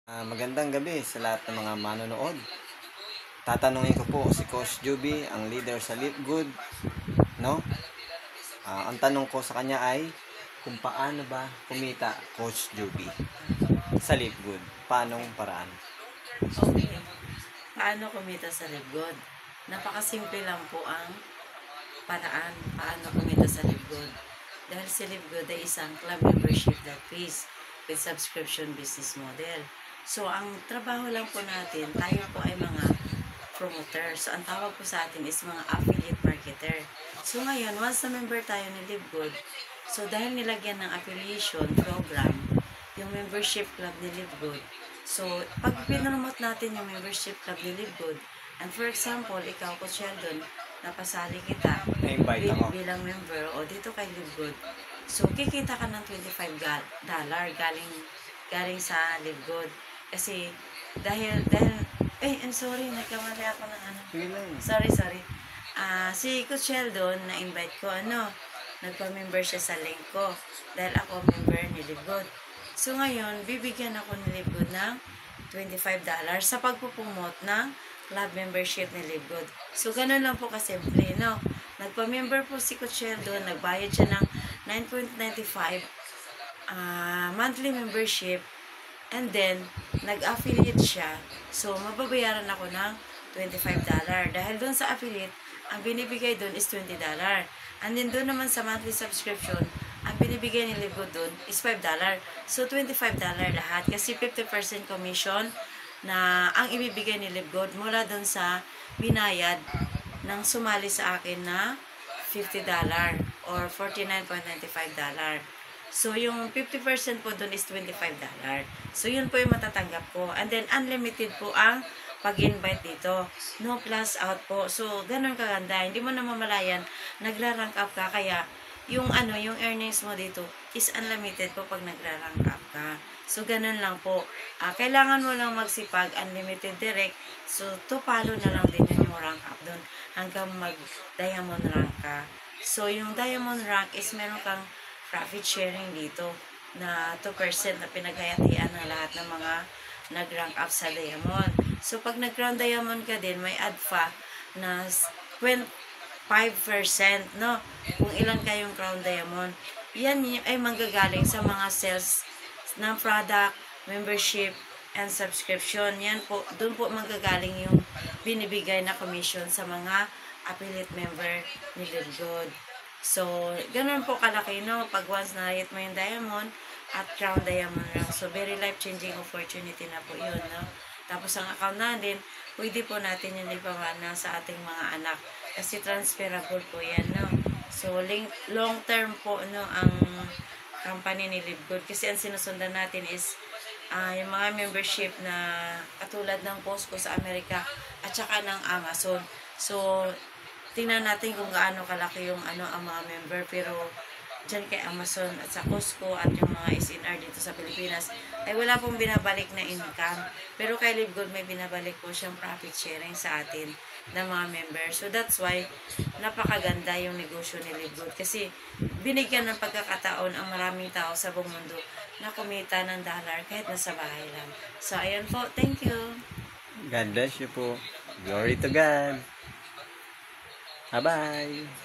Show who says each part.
Speaker 1: Magandang gabi sa lahat ng mga manonood. Tatanungin ko po si Coach Juby, ang leader sa Live Good, no? Ang tanong ko sa kanya ay kung paano ba kumita, Coach Juby, sa Live Good? Paanong paraan?
Speaker 2: Okay. Paano kumita sa Libgod? Napakasimple lang po ang paraan paano kumita sa Libgod. Dahil si Libgod ay isang club membership that pays with subscription business model. So, ang trabaho lang po natin, tayo po ay mga promoter. So, ang tawag po sa atin is mga affiliate marketer. So, ngayon, once na member tayo ni Libgod, so dahil nilagyan ng affiliation program, yung membership club ni Libgod, so, pag pinromote natin yung membership club ni Libgod, and for example, ikaw po Sheldon, napasali kita
Speaker 1: Na-invite ako.
Speaker 2: bilang member o dito kay Libgod. So, kikita ka ng $25 galing sa Libgod. Kasi, I'm sorry, nagkamali ako ng ano.
Speaker 1: Sige lang.
Speaker 2: Sorry. Si Coach Sheldon, na-invite ko, nagpa-member siya sa link ko. Dahil ako member ni Libgod. So ngayon, bibigyan ako ni Libgod ng $25 sa pagpupromote ng club membership ni Libgod. So ganun lang po kasimple, no? Nagpa-member po si Coach Sheldon, nagbayad siya ng $9.95 monthly membership, and then nag-affiliate siya. So mababayaran ako ng $25. Dahil doon sa affiliate, ang binibigay doon is $20. And then doon naman sa monthly subscription, ang binibigay ni Libgod doon is $5. So, $25 lahat. Kasi 50% commission na ang ibibigay ni Libgod mula doon sa binayad ng sumali sa akin na $50 or $49.95. So, yung 50% po doon is $25. So, yun po yung matatanggap ko. And then, unlimited po ang pag-invite dito. No plus out po. So, ganun kaganda. Hindi mo na mamalayan, nagra-rank up ka. Kaya, yung earnings mo dito is unlimited po pag nagra-rank up ka. So, ganun lang po. Kailangan mo lang magsipag, unlimited direct. So, to follow na lang din yung rank up doon hanggang mag-diamond rank ka. So, yung diamond rank is meron kang profit sharing dito na 2% na pinaghayatian ng lahat ng mga nag-rank up sa diamond. So, pag nag-crown diamond ka din, may add pa na 5%, no? Kung ilan kayong crown diamond. Yan ay manggagaling sa mga sales ng product, membership, and subscription. Yan po, doon po manggagaling yung binibigay na commission sa mga affiliate member ni Libgod. So, ganun po kalaki, no? Pag once na-hit mo yung diamond at crown diamond lang. So, very life-changing opportunity na po yun, no? Tapos, ang account natin, pwede po natin yung ipamana sa ating mga anak. Kasi transferable po yan, no? So, long term po, no, ang company ni Libgod. Kasi ang sinusundan natin is yung mga membership na katulad ng Costco sa Amerika at saka ng Amazon. So, tingnan natin kung gaano kalaki yung ang mga member. Pero, dyan kay Amazon at sa Costco at yung mga SNR dito sa Pilipinas ay wala pong binabalik na income. Pero kay Libgod may binabalik po siyang profit sharing sa atin ng mga member. So that's why napakaganda yung negosyo ni Libgod kasi binigyan ng pagkakataon ang maraming tao sa buong mundo na kumita ng dollar kahit nasa bahay lang. So ayan po, thank you.
Speaker 1: God bless you po. Glory to God. Bye-bye.